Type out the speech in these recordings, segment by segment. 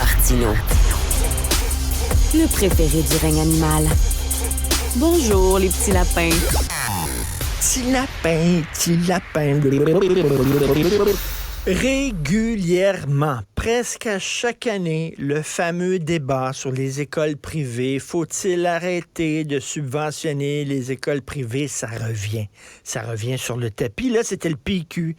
Martineau, le préféré du règne animal. Bonjour, les petits lapins. Petit lapin, petit lapin. Régulièrement, presque à chaque année, le fameux débat sur les écoles privées. Faut-il arrêter de subventionner les écoles privées? Ça revient. Ça revient sur le tapis. Là, c'était le PQ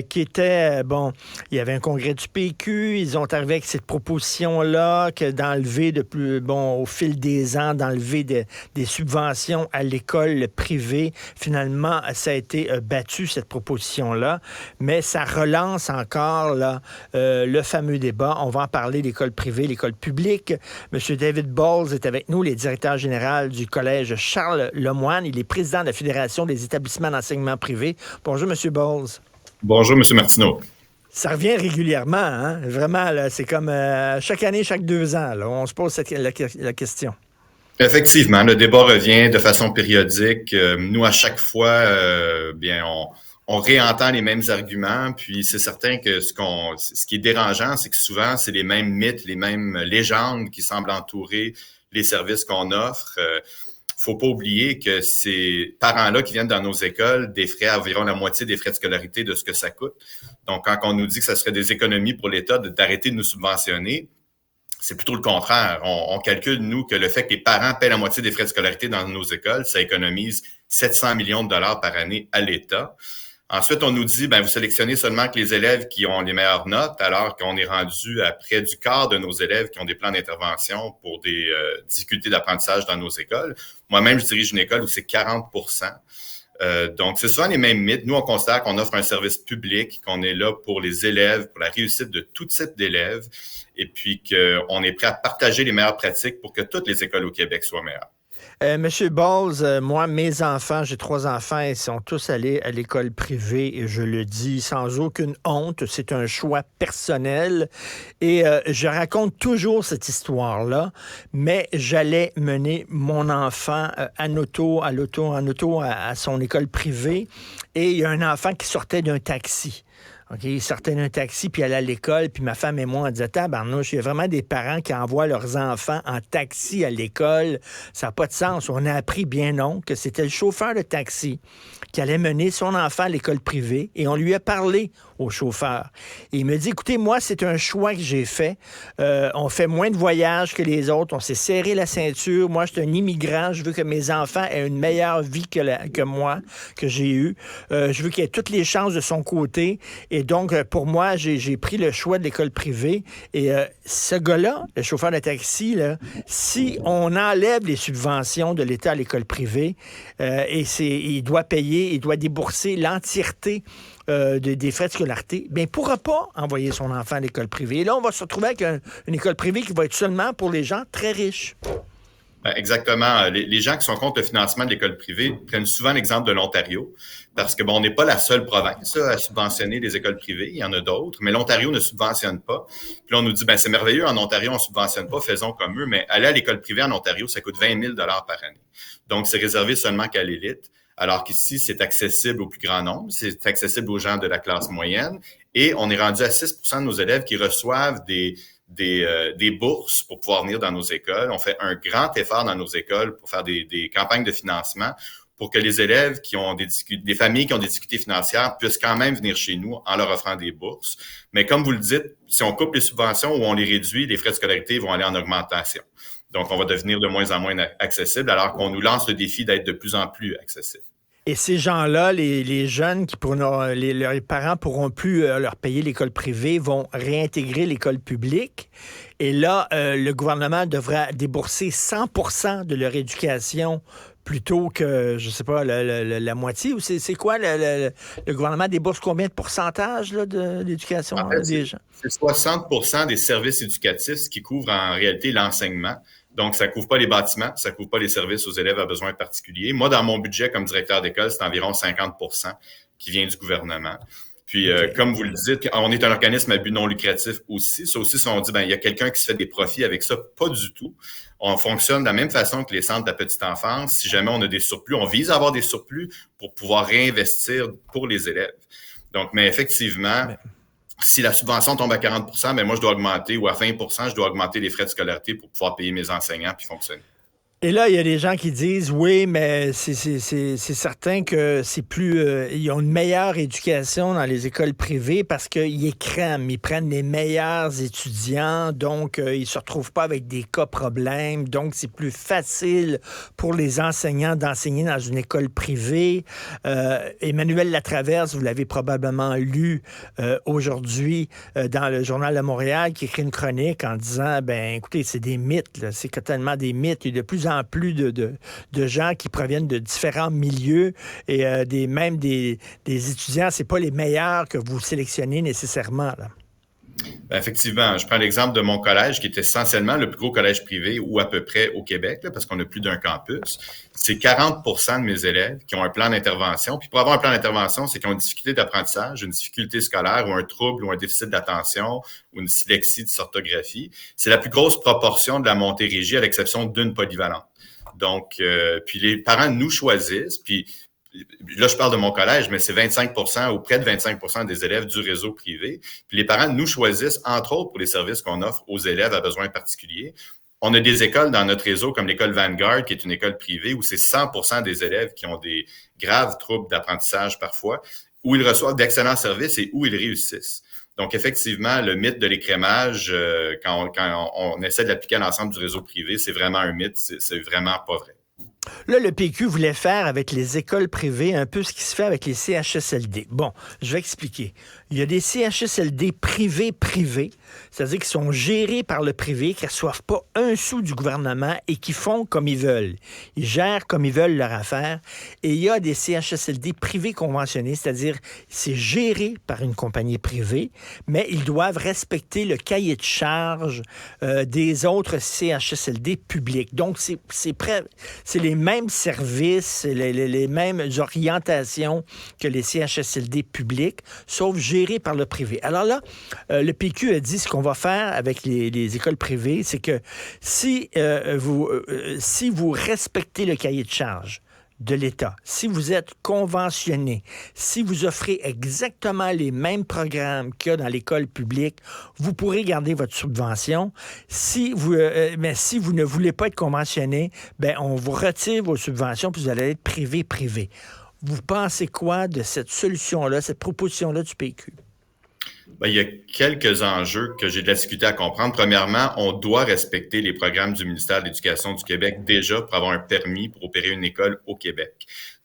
qui était... bon, il y avait un congrès du PQ. Ils ont arrivé avec cette proposition-là que d'enlever au fil des ans, d'enlever des subventions à l'école privée. Finalement, ça a été battu, cette proposition-là. Mais ça relance encore là, le fameux débat. On va en parler, l'école privée, l'école publique. Monsieur David Bowles est avec nous, le directeur général du collège Charles Lemoine. Il est président de la Fédération des établissements d'enseignement privé. Bonjour, Monsieur Bowles. Bonjour, Monsieur Martineau. Ça revient régulièrement, hein? Vraiment, là, c'est comme chaque année, chaque 2 ans, là, on se pose la question. Effectivement, le débat revient de façon périodique. Nous, à chaque fois, on réentend les mêmes arguments, puis c'est certain que ce qui est dérangeant, c'est que souvent, c'est les mêmes mythes, les mêmes légendes qui semblent entourer les services qu'on offre. Faut pas oublier que ces parents-là qui viennent dans nos écoles défraient environ la moitié des frais de scolarité de ce que ça coûte. Donc, quand on nous dit que ça serait des économies pour l'État d'arrêter de nous subventionner, c'est plutôt le contraire. On calcule, nous, que le fait que les parents paient la moitié des frais de scolarité dans nos écoles, ça économise 700 millions de dollars par année à l'État. Ensuite, on nous dit, vous sélectionnez seulement que les élèves qui ont les meilleures notes, alors qu'on est rendu à près du quart de nos élèves qui ont des plans d'intervention pour des difficultés d'apprentissage dans nos écoles. Moi-même, je dirige une école où c'est 40%. Donc, c'est souvent les mêmes mythes. Nous, on considère qu'on offre un service public, qu'on est là pour les élèves, pour la réussite de tout type d'élèves, et puis qu'on est prêt à partager les meilleures pratiques pour que toutes les écoles au Québec soient meilleures. Monsieur Bowles, moi, mes enfants, j'ai 3 enfants, ils sont tous allés à l'école privée et je le dis sans aucune honte, c'est un choix personnel et je raconte toujours cette histoire-là, mais j'allais mener mon enfant en auto à son école privée et il y a un enfant qui sortait d'un taxi. OK, ils sortaient d'un taxi, puis allaient à l'école, puis ma femme et moi, on disait, tabarnouche, il y a vraiment des parents qui envoient leurs enfants en taxi à l'école. Ça n'a pas de sens. On a appris bien non que c'était le chauffeur de taxi qui allait mener son enfant à l'école privée, et on lui a parlé au chauffeur. Et il me dit, écoutez, moi, c'est un choix que j'ai fait. On fait moins de voyages que les autres. On s'est serré la ceinture. Moi, je suis un immigrant. Je veux que mes enfants aient une meilleure vie que moi, que j'ai eue. Je veux qu'il ait toutes les chances de son côté. Et donc, pour moi, j'ai pris le choix de l'école privée. Et ce gars-là, le chauffeur de taxi, là, si on enlève les subventions de l'État à l'école privée, il doit payer, il doit débourser l'entièreté des frais de scolarité, il ne pourra pas envoyer son enfant à l'école privée. Et là, on va se retrouver avec une école privée qui va être seulement pour les gens très riches. Exactement. Les gens qui sont contre le financement de l'école privée prennent souvent l'exemple de l'Ontario, parce que on n'est pas la seule province à subventionner les écoles privées. Il y en a d'autres, mais l'Ontario ne subventionne pas. Puis là, on nous dit, c'est merveilleux, en Ontario, on subventionne pas, faisons comme eux, mais aller à l'école privée en Ontario, ça coûte 20 000 $ par année. Donc, c'est réservé seulement qu'à l'élite. Alors qu'ici, c'est accessible au plus grand nombre, c'est accessible aux gens de la classe moyenne, et on est rendu à 6% de nos élèves qui reçoivent des bourses pour pouvoir venir dans nos écoles. On fait un grand effort dans nos écoles pour faire des campagnes de financement pour que les élèves qui ont des familles qui ont des difficultés financières puissent quand même venir chez nous en leur offrant des bourses. Mais comme vous le dites, si on coupe les subventions ou on les réduit, les frais de scolarité vont aller en augmentation. Donc, on va devenir de moins en moins accessible, alors qu'on nous lance le défi d'être de plus en plus accessible. Et ces gens-là, les jeunes leurs parents pourront plus leur payer l'école privée, vont réintégrer l'école publique. Et là, le gouvernement devra débourser 100% de leur éducation plutôt que, je sais pas, la moitié. Ou c'est quoi? Le gouvernement débourse combien de pourcentage là, de l'éducation des gens? C'est 60% des services éducatifs, ce qui couvre en réalité l'enseignement. Donc, ça couvre pas les bâtiments, ça couvre pas les services aux élèves à besoins particuliers. Moi, dans mon budget comme directeur d'école, c'est environ 50% qui vient du gouvernement. Puis, comme vous le dites, on est un organisme à but non lucratif aussi. Ça aussi, si on dit, il y a quelqu'un qui se fait des profits avec ça, pas du tout. On fonctionne de la même façon que les centres de la petite enfance. Si jamais on a des surplus, on vise à avoir des surplus pour pouvoir réinvestir pour les élèves. Donc, mais effectivement, si la subvention tombe à 40 ben moi, je dois augmenter, ou à 20 je dois augmenter les frais de scolarité pour pouvoir payer mes enseignants puis fonctionner. Et là, il y a des gens qui disent, oui, mais c'est certain que c'est plus... ils ont une meilleure éducation dans les écoles privées parce qu'ils écrèment, ils prennent les meilleurs étudiants, donc ils se retrouvent pas avec des cas problèmes, donc c'est plus facile pour les enseignants d'enseigner dans une école privée. Emmanuel Latraverse, vous l'avez probablement lu aujourd'hui dans le Journal de Montréal, qui écrit une chronique en disant, ben écoutez, c'est des mythes, là, c'est totalement des mythes, il y a de plus en plus de gens qui proviennent de différents milieux et même des étudiants, c'est pas les meilleurs que vous sélectionnez nécessairement, là. Ben, effectivement, je prends l'exemple de mon collège, qui est essentiellement le plus gros collège privé, ou à peu près au Québec, là, parce qu'on a plus d'un campus. C'est 40 de mes élèves qui ont un plan d'intervention. Puis pour avoir un plan d'intervention, c'est qu'ils ont une difficulté d'apprentissage, une difficulté scolaire, ou un trouble, ou un déficit d'attention, ou une dyslexie, dysorthographie. C'est la plus grosse proportion de la Montérégie, à l'exception d'une polyvalente. Donc, puis les parents nous choisissent, puis là, je parle de mon collège, mais c'est 25 ou près de 25 des élèves du réseau privé. Puis les parents nous choisissent, entre autres, pour les services qu'on offre aux élèves à besoins particuliers. On a des écoles dans notre réseau, comme l'école Vanguard, qui est une école privée, où c'est 100 des élèves qui ont des graves troubles d'apprentissage parfois, où ils reçoivent d'excellents services et où ils réussissent. Donc, effectivement, le mythe de l'écrémage, quand on essaie de l'appliquer à l'ensemble du réseau privé, c'est vraiment un mythe, c'est vraiment pas vrai. Là, le PQ voulait faire avec les écoles privées un peu ce qui se fait avec les CHSLD. Bon, je vais expliquer. Il y a des CHSLD privés, c'est-à-dire qui sont gérés par le privé, qui ne reçoivent pas un sou du gouvernement et qui font comme ils veulent. Ils gèrent comme ils veulent leur affaire. Et il y a des CHSLD privés conventionnés, c'est-à-dire c'est géré par une compagnie privée, mais ils doivent respecter le cahier de charge des autres CHSLD publics. Donc, c'est les mêmes services, les mêmes orientations que les CHSLD publics, sauf gérés par le privé. Alors là, le PQ a dit ce qu'on va faire avec les écoles privées, c'est que si vous respectez le cahier de charge de l'État, si vous êtes conventionné, si vous offrez exactement les mêmes programmes qu'il y a dans l'école publique, vous pourrez garder votre subvention. Mais si vous ne voulez pas être conventionné, ben on vous retire vos subventions puis vous allez être privé. Vous pensez quoi de cette solution-là, cette proposition-là du PQ? Ben, il y a quelques enjeux que j'ai de la difficulté à comprendre. Premièrement, on doit respecter les programmes du ministère de l'Éducation du Québec déjà pour avoir un permis pour opérer une école au Québec.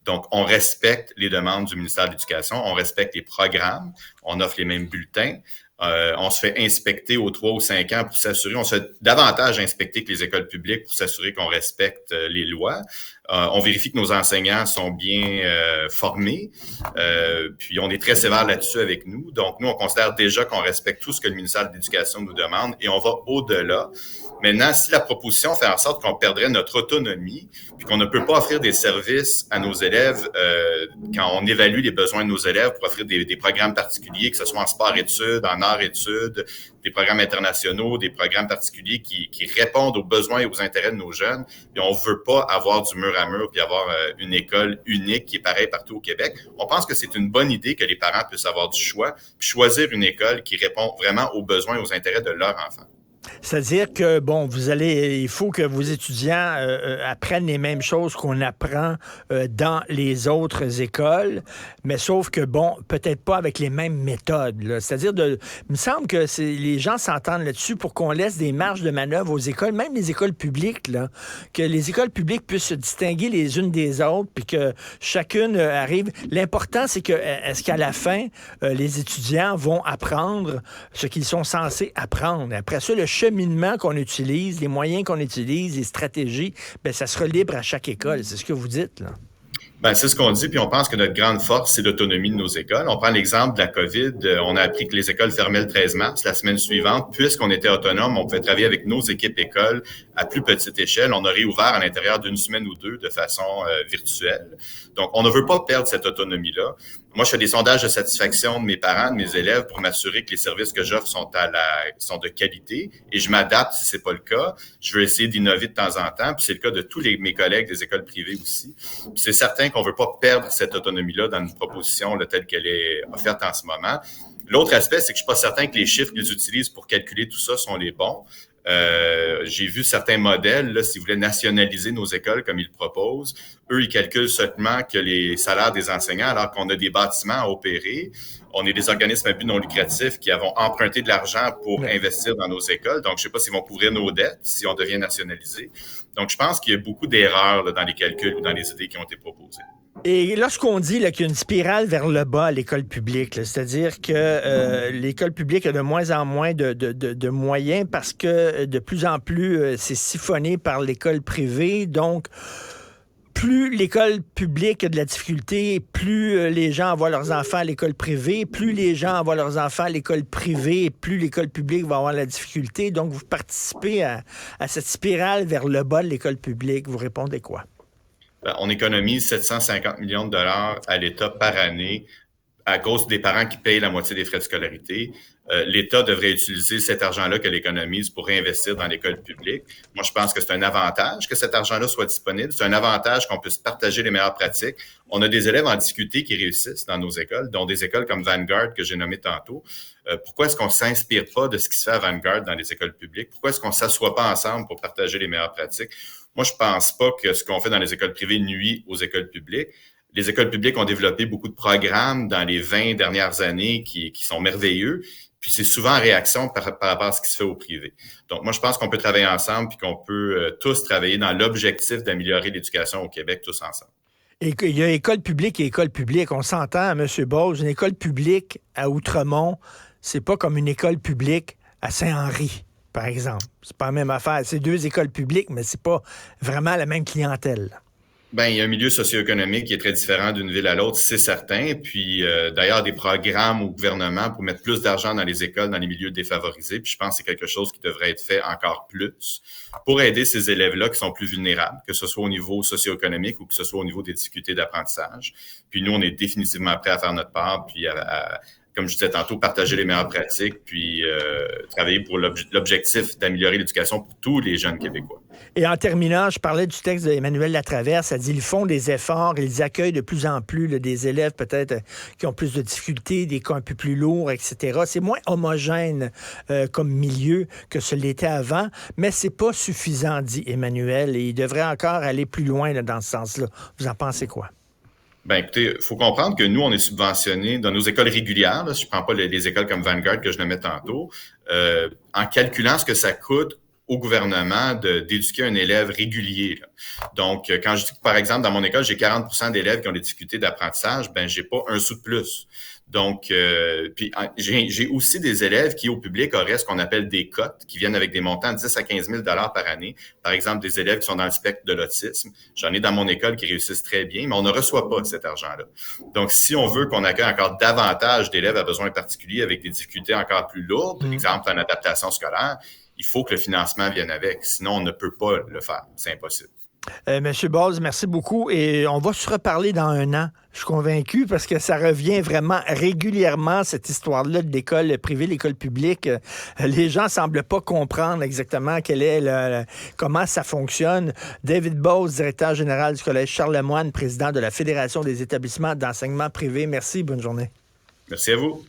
Donc, on respecte les demandes du ministère de l'Éducation, on respecte les programmes, on offre les mêmes bulletins. On se fait inspecter aux 3 ou 5 ans pour s'assurer, on se fait davantage inspecter que les écoles publiques pour s'assurer qu'on respecte les lois. On vérifie que nos enseignants sont bien formés, puis on est très sévère là-dessus avec nous. Donc, nous, on considère déjà qu'on respecte tout ce que le ministère de l'Éducation nous demande et on va au-delà. Maintenant, si la proposition fait en sorte qu'on perdrait notre autonomie, puis qu'on ne peut pas offrir des services à nos élèves quand on évalue les besoins de nos élèves pour offrir des programmes particuliers, que ce soit en sport-études, en art-études, des programmes internationaux, des programmes particuliers qui répondent aux besoins et aux intérêts de nos jeunes, puis on veut pas avoir du mur à mur puis avoir une école unique qui est pareille partout au Québec. On pense que c'est une bonne idée que les parents puissent avoir du choix puis choisir une école qui répond vraiment aux besoins et aux intérêts de leur enfant. C'est-à-dire que, bon, il faut que vos étudiants apprennent les mêmes choses qu'on apprend dans les autres écoles, mais sauf que, bon, peut-être pas avec les mêmes méthodes, là. C'est-à-dire, il me semble que les gens s'entendent là-dessus pour qu'on laisse des marges de manœuvre aux écoles, même les écoles publiques, là, que les écoles publiques puissent se distinguer les unes des autres, puis que chacune arrive. L'important, c'est que, est-ce qu'à la fin, les étudiants vont apprendre ce qu'ils sont censés apprendre? Après ça, le cheminement qu'on utilise, les moyens qu'on utilise, les stratégies, bien, ça sera libre à chaque école. C'est ce que vous dites, là. Ben, c'est ce qu'on dit, puis on pense que notre grande force, c'est l'autonomie de nos écoles. On prend l'exemple de la COVID. On a appris que les écoles fermaient le 13 mars. La semaine suivante, puisqu'on était autonome, on pouvait travailler avec nos équipes écoles à plus petite échelle. On a réouvert à l'intérieur d'une semaine ou deux de façon virtuelle. Donc, on ne veut pas perdre cette autonomie-là. Moi, je fais des sondages de satisfaction de mes parents, de mes élèves pour m'assurer que les services que j'offre sont de qualité et je m'adapte si c'est pas le cas. Je veux essayer d'innover de temps en temps, puis c'est le cas de tous mes collègues des écoles privées aussi. Puis c'est certain qu'on veut pas perdre cette autonomie-là dans une proposition là, telle qu'elle est offerte en ce moment. L'autre aspect, c'est que je suis pas certain que les chiffres qu'ils utilisent pour calculer tout ça sont les bons. J'ai vu certains modèles, là, s'ils voulaient nationaliser nos écoles comme ils le proposent, eux, ils calculent seulement que les salaires des enseignants, alors qu'on a des bâtiments à opérer. On est des organismes à but non lucratif qui avons emprunté de l'argent pour investir dans nos écoles. Donc, je sais pas s'ils vont couvrir nos dettes si on devient nationalisé. Donc, je pense qu'il y a beaucoup d'erreurs là, dans les calculs ou dans les idées qui ont été proposées. Et lorsqu'on dit là, qu'il y a une spirale vers le bas à l'école publique, là, c'est-à-dire que l'école publique a de moins en moins de moyens parce que de plus en plus c'est siphonné par l'école privée. Donc, plus l'école publique a de la difficulté, plus les gens envoient leurs enfants à l'école privée, plus les gens envoient leurs enfants à l'école privée, plus l'école publique va avoir la difficulté. Donc, vous participez à cette spirale vers le bas de l'école publique. Vous répondez quoi? On économise 750 millions de dollars à l'État par année à cause des parents qui payent la moitié des frais de scolarité. L'État devrait utiliser cet argent-là que l'économise pour réinvestir dans l'école publique. Moi, je pense que c'est un avantage que cet argent-là soit disponible. C'est un avantage qu'on puisse partager les meilleures pratiques. On a des élèves en difficulté qui réussissent dans nos écoles, dont des écoles comme Vanguard que j'ai nommé tantôt. Pourquoi est-ce qu'on s'inspire pas de ce qui se fait à Vanguard dans les écoles publiques? Pourquoi est-ce qu'on s'assoit pas ensemble pour partager les meilleures pratiques? Moi, je pense pas que ce qu'on fait dans les écoles privées nuit aux écoles publiques. Les écoles publiques ont développé beaucoup de programmes dans les 20 dernières années qui sont merveilleux. Puis c'est souvent en réaction par rapport à ce qui se fait au privé. Donc, moi, je pense qu'on peut travailler ensemble puis qu'on peut tous travailler dans l'objectif d'améliorer l'éducation au Québec tous ensemble. Et il y a école publique et école publique. On s'entend, M. Bose, une école publique à Outremont, c'est pas comme une école publique à Saint-Henri, par exemple. C'est pas la même affaire. C'est deux écoles publiques, mais c'est pas vraiment la même clientèle. Ben, il y a un milieu socio-économique qui est très différent d'une ville à l'autre, c'est certain. Puis, d'ailleurs, des programmes au gouvernement pour mettre plus d'argent dans les écoles, dans les milieux défavorisés. Puis, je pense que c'est quelque chose qui devrait être fait encore plus pour aider ces élèves-là qui sont plus vulnérables, que ce soit au niveau socio-économique ou que ce soit au niveau des difficultés d'apprentissage. Puis, nous, on est définitivement prêts à faire notre part, puis comme je disais tantôt, partager les meilleures pratiques, puis travailler pour l'objectif d'améliorer l'éducation pour tous les jeunes Québécois. Et en terminant, je parlais du texte d'Emmanuel Latraverse. Ça dit ils font des efforts, ils accueillent de plus en plus là, des élèves peut-être qui ont plus de difficultés, des cas un peu plus lourds, etc. C'est moins homogène comme milieu que ce l'était avant, mais c'est pas suffisant, dit Emmanuel, et il devrait encore aller plus loin là, dans ce sens-là. Vous en pensez quoi? Ben écoutez, il faut comprendre que nous, on est subventionnés dans nos écoles régulières. Là, je ne prends pas les écoles comme Vanguard que je nommais tantôt. En calculant ce que ça coûte au gouvernement d'éduquer un élève régulier. Là. Donc, quand je dis que, par exemple, dans mon école, j'ai 40% d'élèves qui ont des difficultés d'apprentissage, ben j'ai pas un sou de plus. Donc, puis j'ai aussi des élèves qui, au public, auraient ce qu'on appelle des cotes, qui viennent avec des montants de 10 à 15 000 $ par année. Par exemple, des élèves qui sont dans le spectre de l'autisme. J'en ai dans mon école qui réussissent très bien, mais on ne reçoit pas cet argent-là. Donc, si on veut qu'on accueille encore davantage d'élèves à besoins particuliers avec des difficultés encore plus lourdes, par exemple en adaptation scolaire, il faut que le financement vienne avec. Sinon, on ne peut pas le faire. C'est impossible. Monsieur Bose, merci beaucoup. Et on va se reparler dans 1 an. Je suis convaincu parce que ça revient vraiment régulièrement, cette histoire-là de l'école privée, l'école publique. Les gens ne semblent pas comprendre exactement comment ça fonctionne. David Bose, directeur général du Collège Charlemagne, président de la Fédération des établissements d'enseignement privé. Merci, bonne journée. Merci à vous.